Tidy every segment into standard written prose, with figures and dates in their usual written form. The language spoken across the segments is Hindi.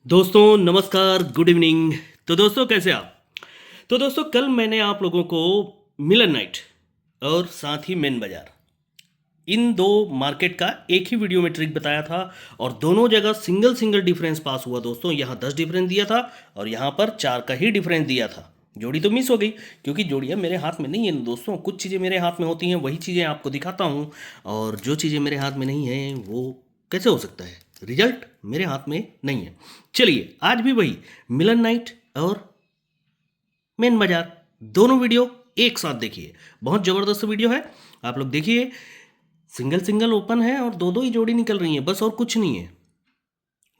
दोस्तों नमस्कार, गुड इवनिंग। तो दोस्तों कैसे आप? तो दोस्तों कल मैंने आप लोगों को मिलन नाइट और साथ ही मेन बाजार, इन दो मार्केट का एक ही वीडियो में ट्रिक बताया था और दोनों जगह सिंगल सिंगल डिफरेंस पास हुआ दोस्तों। यहाँ 10 डिफरेंस दिया था और यहाँ पर 4 का ही डिफरेंस दिया था। जोड़ी तो मिस हो गई क्योंकि जोड़ियाँ मेरे हाथ में नहीं है दोस्तों। कुछ चीज़ें मेरे हाथ में होती हैं, वही चीज़ें आपको दिखाता हूँ, और जो चीज़ें मेरे हाथ में नहीं हैं वो कैसे हो सकता है? रिजल्ट मेरे हाथ में नहीं है। चलिए आज भी वही मिलन नाइट और मेन बाजार, दोनों वीडियो एक साथ देखिए। बहुत ज़बरदस्त वीडियो है, आप लोग देखिए। सिंगल सिंगल ओपन है और दो दो ही जोड़ी निकल रही हैं बस, और कुछ नहीं है।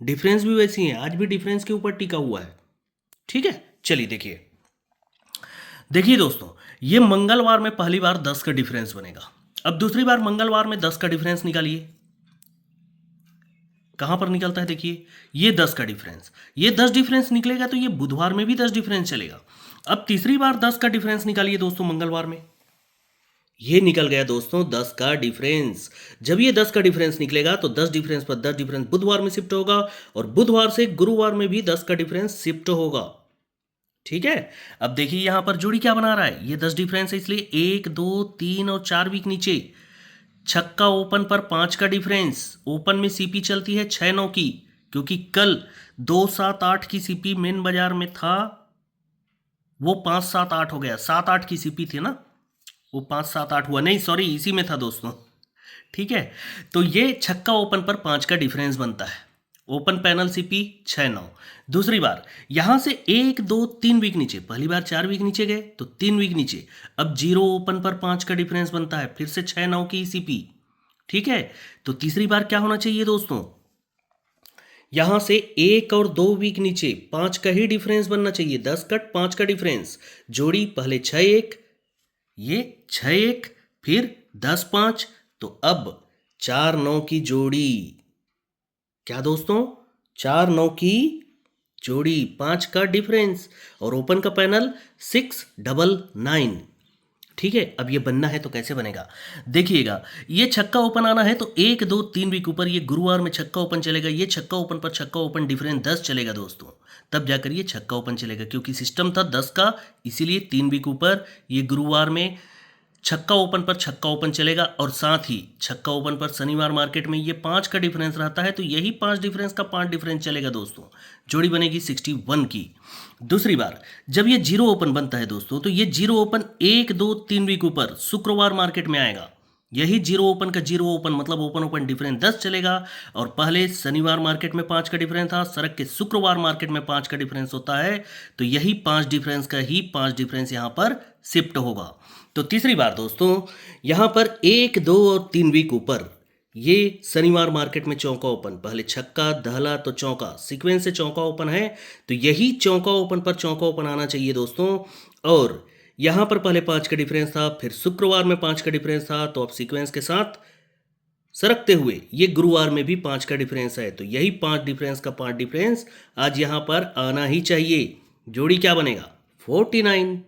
डिफरेंस भी वैसी है, आज भी डिफरेंस के ऊपर टिका हुआ है। ठीक है, चलिए देखिए। देखिए दोस्तों, ये मंगलवार में पहली बार 10 का डिफरेंस बनेगा। अब दूसरी बार मंगलवार में 10 का डिफरेंस निकालिए। कहां पर निकलता है? देखिए ये 10 का डिफरेंस, ये 10 डिफरेंस निकलेगा तो ये बुधवार में भी 10 डिफरेंस चलेगा। अब तीसरी बार 10 का डिफरेंस निकालिए दोस्तों मंगलवार में। ये निकल गया दोस्तों 10 का डिफरेंस। जब ये 10 का डिफरेंस निकलेगा तो 10 डिफरेंस पर 10 डिफरेंस बुधवार में शिफ्ट होगा और बुधवार से गुरुवार में भी 10 का डिफरेंस शिफ्ट होगा। ठीक है, अब देखिए यहां पर जोड़ी क्या बना रहा है। ये 10 डिफरेंस है इसलिए 1 2 3 और 4 वीक नीचे छक्का ओपन पर 5 का डिफरेंस। ओपन में सीपी चलती है 6-9 की, क्योंकि कल 2-7-8 की सीपी मेन बाजार में था, वो 5-7-8 हो गया। 7-8 की सीपी थी ना, वो 5-7-8 हुआ नहीं, सॉरी इसी में था दोस्तों। ठीक है, तो ये छक्का ओपन पर 5 का डिफरेंस बनता है। Open panel CP 6-9। दूसरी बार यहां से 1-2-3 वीक नीचे, पहली बार 4 वीक नीचे गए तो 3 वीक नीचे, अब 0 ओपन पर 5 का डिफरेंस बनता है, फिर से 6-9 की सीपी। ठीक है, तो तीसरी बार क्या होना चाहिए दोस्तों? यहां से 1 और 2 वीक नीचे 5 का ही डिफरेंस बनना चाहिए। 10 कट 5 का डिफरेंस, जोड़ी पहले 6-1, ये 6-1, फिर 10-5, तो अब 4-9 की जोड़ी। क्या दोस्तों? 4-9 की जोड़ी, 5 का डिफरेंस, और ओपन का पैनल 6-9-9। ठीक है, अब ये बनना है तो कैसे बनेगा देखिएगा। ये छक्का ओपन आना है तो 1-2-3 वीक ऊपर ये गुरुवार में छक्का ओपन चलेगा। ये छक्का ओपन पर छक्का ओपन डिफरेंस 10 चलेगा दोस्तों, तब जाकर ये छक्का ओपन चलेगा, क्योंकि सिस्टम था 10 का, इसीलिए 3 वीक ऊपर ये गुरुवार में छक्का ओपन पर छक्का ओपन चलेगा। और साथ ही छक्का ओपन पर शनिवार मार्केट में ये 5 का डिफरेंस रहता है, तो यही 5 डिफरेंस का 5 डिफरेंस चलेगा दोस्तों। जोड़ी बनेगी 61 की। दूसरी बार जब ये 0 ओपन बनता है दोस्तों, तो ये 0 ओपन 1-2-3 वीक ऊपर शुक्रवार मार्केट में आएगा। यही 0 ओपन का 0 ओपन मतलब ओपन ओपन डिफरेंस 10 चलेगा, और पहले शनिवार मार्केट में 5 का डिफरेंस था, सरक के शुक्रवार मार्केट में 5 का डिफरेंस होता है, तो यही 5 डिफरेंस का ही 5 डिफरेंस यहाँ पर शिफ्ट होगा। तो तीसरी बार दोस्तों यहाँ पर 1-2 और 3 वीक ऊपर ये शनिवार मार्केट में चौका ओपन, पहले छक्का दहला तो चौका, सीक्वेंस से चौका ओपन है, तो यही चौका ओपन पर चौका ओपन आना चाहिए दोस्तों। और यहाँ पर पहले 5 का डिफरेंस था, फिर शुक्रवार में 5 का डिफरेंस था, तो अब सीक्वेंस के साथ सरकते हुए ये गुरुवार में भी 5 का डिफरेंस है, तो यही 5 डिफरेंस का 5 डिफरेंस आज यहाँ पर आना ही चाहिए। जोड़ी क्या बनेगा? 49।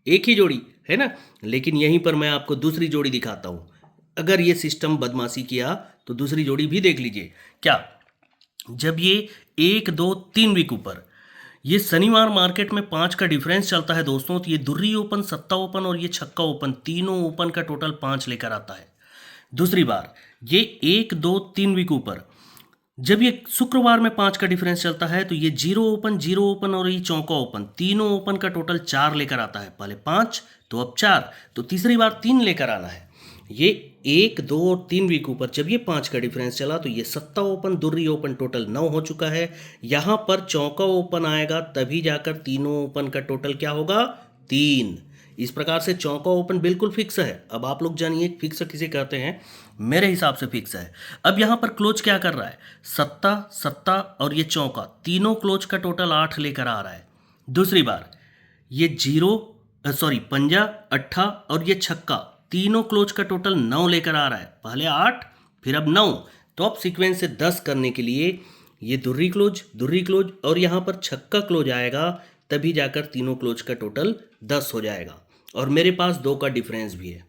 एक ही जोड़ी है ना, लेकिन यहीं पर मैं आपको दूसरी जोड़ी दिखाता हूं। अगर ये सिस्टम बदमाशी किया तो दूसरी जोड़ी भी देख लीजिए। क्या? जब ये 1-2-3 वीक ऊपर ये शनिवार मार्केट में 5 का डिफरेंस चलता है दोस्तों, तो ये दुर्री ओपन, सत्ता ओपन और ये छक्का ओपन, तीनों ओपन का टोटल 5 लेकर आता है। दूसरी बार ये 1-2-3 वीक ऊपर जब ये शुक्रवार में 5 का डिफरेंस चलता है, तो ये 0 ओपन, 0 ओपन और ये चौका ओपन, तीनों ओपन का टोटल 4 लेकर आता है। पहले 5 तो अब 4, तो तीसरी बार 3 लेकर आना है। ये 1-2 और 3 वीक ऊपर जब ये 5 का डिफरेंस चला, तो ये सत्ता ओपन, दुर्री ओपन, टोटल 9 हो चुका है। यहाँ पर चौका ओपन आएगा तभी जाकर तीनों ओपन का टोटल क्या होगा? 3। इस प्रकार से चौका ओपन बिल्कुल फिक्स है। अब आप लोग जानिए फिक्स किसे कहते हैं। मेरे हिसाब से फिक्स है। अब यहाँ पर क्लोज क्या कर रहा है? सत्ता, सत्ता और ये चौका, तीनों क्लोज का टोटल 8 लेकर आ रहा है। दूसरी बार ये 0 सॉरी पंजा, अट्ठा और ये छक्का, तीनों क्लोज का टोटल 9 लेकर आ रहा है। पहले 8 फिर अब 9, तो अब सीक्वेंस से 10 करने के लिए ये दुर्री क्लोज और यहाँ पर छक्का क्लोज आएगा, तभी जाकर तीनों क्लोज का टोटल 10 हो जाएगा। और मेरे पास 2 का डिफरेंस भी है,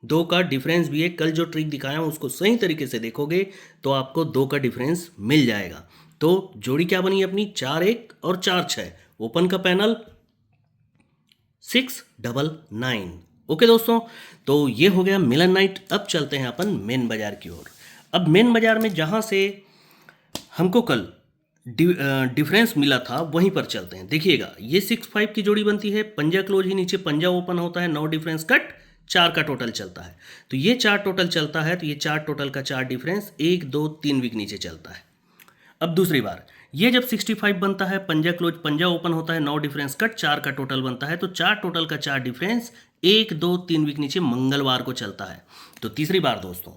2 का डिफरेंस भी है। कल जो ट्रिक दिखाया हूं उसको सही तरीके से देखोगे तो आपको 2 का डिफरेंस मिल जाएगा। तो जोड़ी क्या बनी अपनी 4-1 और 4-6। ओपन का पैनल 699। ओके दोस्तों, तो ये हो गया मिलन नाइट। अब चलते हैं अपन मेन बाजार की ओर। अब मेन बाजार में जहां से हमको कल डिफरेंस मिला था वहीं पर चलते हैं। देखिएगा, ये 6-5 की जोड़ी बनती है, पंजा क्लोज ही नीचे पंजा ओपन होता है, 9 डिफरेंस कट, 4 का टोटल चलता है। तो ये 4 टोटल चलता है, तो ये 4 टोटल का 4 डिफरेंस 1 2 3 वीक नीचे चलता है। अब दूसरी बार ये जब 65 बनता है, पंजा क्लोज पंजा ओपन होता है, 9 डिफरेंस कट, 4 का टोटल बनता है, तो 4 टोटल का 4 डिफरेंस 1 2 3 वीक नीचे मंगलवार को चलता है। तो तीसरी बार दोस्तों,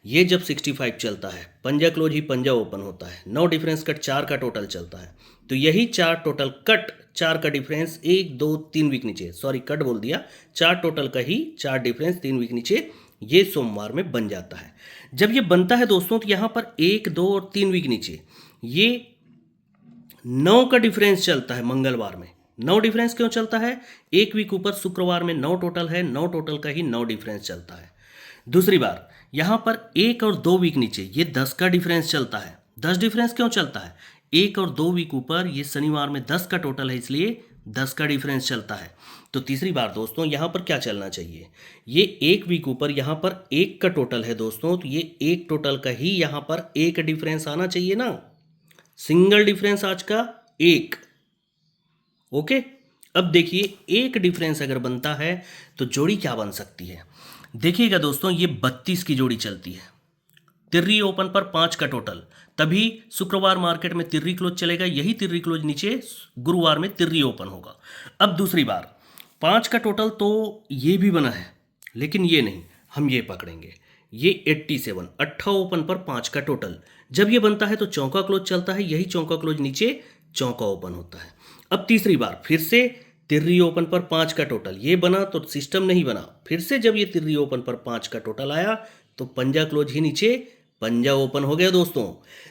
ये जब 65 चलता है, पंजा क्लोज ही पंजा ओपन होता है, 9 डिफरेंस कट, 4 का टोटल चलता है, तो यही 4 टोटल कट 4 का डिफरेंस 1 2 3 वीक नीचे, सॉरी कट बोल दिया, 4 टोटल का ही 4 डिफरेंस 3 वीक नीचे ये सोमवार में बन जाता है। जब ये बनता है दोस्तों, तो यहाँ पर 1 2 और 3 वीक नीचे ये 9 का डिफरेंस चलता है मंगलवार में। 9 डिफरेंस क्यों चलता है? एक वीक ऊपर शुक्रवार में 9 टोटल है, 9 टोटल का ही 9 डिफरेंस चलता है। दूसरी बार यहां पर 1 और 2 वीक नीचे ये 10 का डिफरेंस चलता है। 10 डिफरेंस क्यों चलता है? 1 और 2 वीक ऊपर ये शनिवार में 10 का टोटल है, इसलिए 10 का डिफरेंस चलता है। तो तीसरी बार दोस्तों यहां पर क्या चलना चाहिए? ये 1 वीक ऊपर यहां पर 1 का टोटल है दोस्तों, तो ये 1 टोटल का ही यहां पर 1 डिफरेंस आना चाहिए ना। सिंगल डिफरेंस आज का 1। ओके, अब देखिए 1 डिफरेंस अगर बनता है तो जोड़ी क्या बन सकती है? देखिएगा दोस्तों, ये 32 की जोड़ी चलती है, तिर्री ओपन पर 5 का टोटल, तभी शुक्रवार मार्केट में तिर्री क्लोज चलेगा, यही तिर्री क्लोज नीचे गुरुवार में तिर्री ओपन होगा। अब दूसरी बार 5 का टोटल तो ये भी बना है, लेकिन ये नहीं, हम ये पकड़ेंगे, ये 87 8 ओपन पर 5 का टोटल, जब ये बनता है तो चौका क्लोज चलता है, यही चौका क्लोज नीचे चौका ओपन होता है। अब तीसरी बार फिर से तिर्री ओपन पर 5 का टोटल, ये बना तो सिस्टम नहीं बना, फिर से जब ये तिर्री ओपन पर 5 का टोटल आया तो पंजा क्लोज ही नीचे पंजा ओपन हो गया दोस्तों।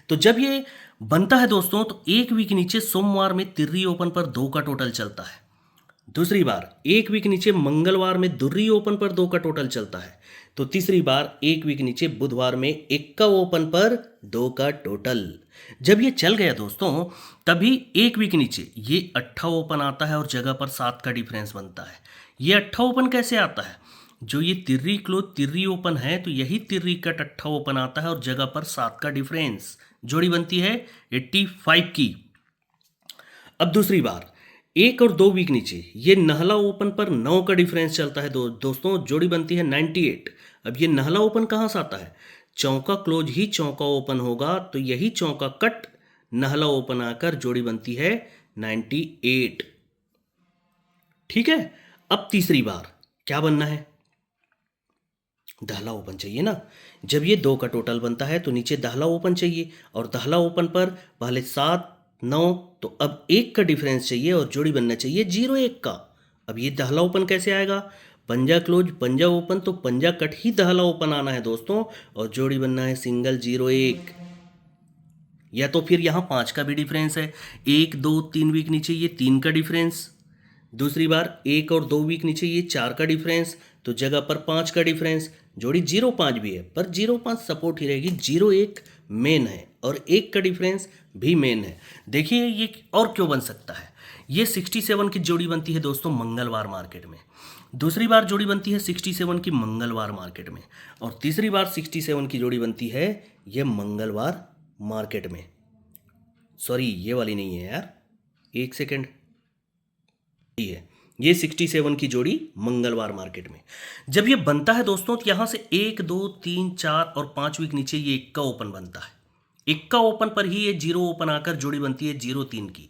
तो जब ये बनता है दोस्तों, तो एक वीक नीचे सोमवार में तिर्री ओपन पर 2 का टोटल चलता है। दूसरी बार एक वीक नीचे मंगलवार में दुर्री ओपन पर 2 का टोटल चलता है। तो तीसरी बार एक वीक नीचे बुधवार में 1 का ओपन पर 2 का टोटल। जब ये चल गया दोस्तों, तभी एक वीक नीचे ये 8 ओपन आता है और जगह पर 7 का डिफरेंस बनता है। ये 8 ओपन कैसे आता है? जो ये तिर्री क्लोज तिर्री ओपन है, तो यही तिर्री कट 8 ओपन आता है और जगह पर 7 का डिफरेंस, जोड़ी बनती है 85 की। अब दूसरी बार 1 और 2 वीक नीचे ये नहला ओपन पर 9 का डिफरेंस चलता है दोस्तों, जोड़ी बनती है 98। अब ये नहला ओपन कहाँ से आता है? चौका क्लोज ही चौका ओपन होगा, तो यही चौका कट नहला ओपन आकर जोड़ी बनती है 98। ठीक है, अब तीसरी बार क्या बनना है? दहला ओपन चाहिए ना। जब ये 2 का टोटल बनता है तो नीचे दहला ओपन चाहिए, और दहला ओपन पर पहले 7 9, तो अब 1 का डिफरेंस चाहिए और जोड़ी बनना चाहिए 0-1 का। अब ये दहला ओपन कैसे आएगा? पंजा क्लोज पंजा ओपन, तो पंजा कट ही दहला ओपन आना है दोस्तों, और जोड़ी बनना है सिंगल 0-1। या तो फिर यहाँ 5 का भी डिफरेंस है, 1 2 3 वीक नीचे ये 3 का डिफरेंस। दूसरी बार 1 और 2 वीक नीचे ये 4 का डिफरेंस, तो जगह पर 5 का डिफरेंस, जोड़ी 0-5 भी है, पर 0-5 सपोर्ट ही रहेगी, 0-1 मेन है और 1 का डिफरेंस भी मेन है। देखिए ये और क्यों बन सकता है? ये 67 की जोड़ी बनती है दोस्तों मंगलवार मार्केट में, दूसरी बार जोड़ी बनती है 67 की मंगलवार मार्केट में, और तीसरी बार 67 की जोड़ी बनती है ये मंगलवार मार्केट में। सॉरी, ये वाली नहीं है यार, एक सेकेंड, ये 67 की जोड़ी मंगलवार मार्केट में। जब ये बनता है दोस्तों, तो यहां से 1 2 3 4 और 5 वीक नीचे ये 1 का ओपन बनता है, 1 का ओपन पर ही ये 0 ओपन आकर जोड़ी बनती है 0-3 की।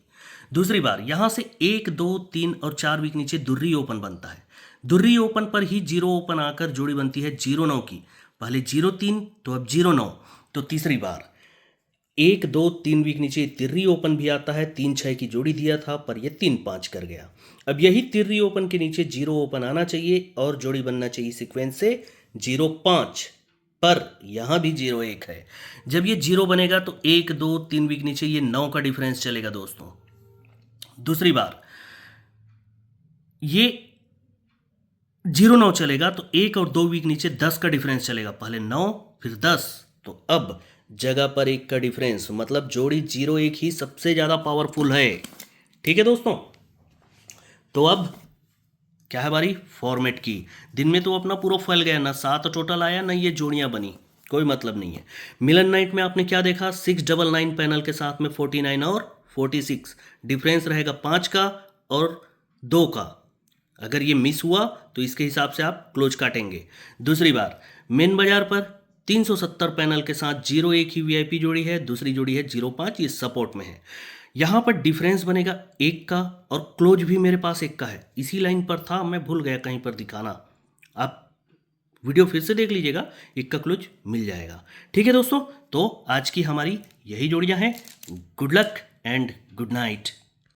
दूसरी बार यहां से 1 2 3 और 4 वीक नीचे दुर्री ओपन बनता है, दुर्री ओपन पर ही 0 ओपन आकर जोड़ी बनती है 0-9 की, पहले 0-3 तो अब 0-9। तो तीसरी बार 1 2 3 वीक नीचे तिर्री ओपन भी आता है, 3-6 की जोड़ी दिया था पर यह 3-5 कर गया। अब यही तिर्री ओपन के नीचे 0 ओपन आना चाहिए और जोड़ी बनना चाहिए सीक्वेंस से 0-5, पर यहां भी 0-1 है। जब ये 0 बनेगा तो 1 2 3 वीक नीचे ये 9 का डिफरेंस चलेगा दोस्तों। दूसरी बार ये 0-9 चलेगा तो 1 और 2 वीक नीचे 10 का डिफरेंस चलेगा, पहले 9 फिर 10, तो अब जगह पर एक का डिफरेंस, मतलब जोड़ी 0 1 ही सबसे ज़्यादा पावरफुल है। ठीक है दोस्तों, तो अब क्या है बारी फॉर्मेट की। दिन में तो अपना पूरा फैल गया, ना 7 टोटल आया ना ये जोड़ियां बनी, कोई मतलब नहीं है। मिलन नाइट में आपने क्या देखा, 699 पैनल के साथ में 49 और 46, डिफरेंस रहेगा 5 का और 2 का। अगर ये मिस हुआ तो इसके हिसाब से आप क्लोज काटेंगे। दूसरी बार मेन बाजार पर 370 पैनल के साथ 0 1 ही वीआईपी जोड़ी है, दूसरी जोड़ी है 0 5, ये सपोर्ट में है। यहाँ पर डिफरेंस बनेगा 1 का और क्लोज भी मेरे पास 1 का है, इसी लाइन पर था, मैं भूल गया कहीं पर दिखाना। आप वीडियो फिर से देख लीजिएगा, 1 का क्लोज मिल जाएगा। ठीक है दोस्तों, तो आज की हमारी यही जोड़ियाँ हैं। Good luck and good night.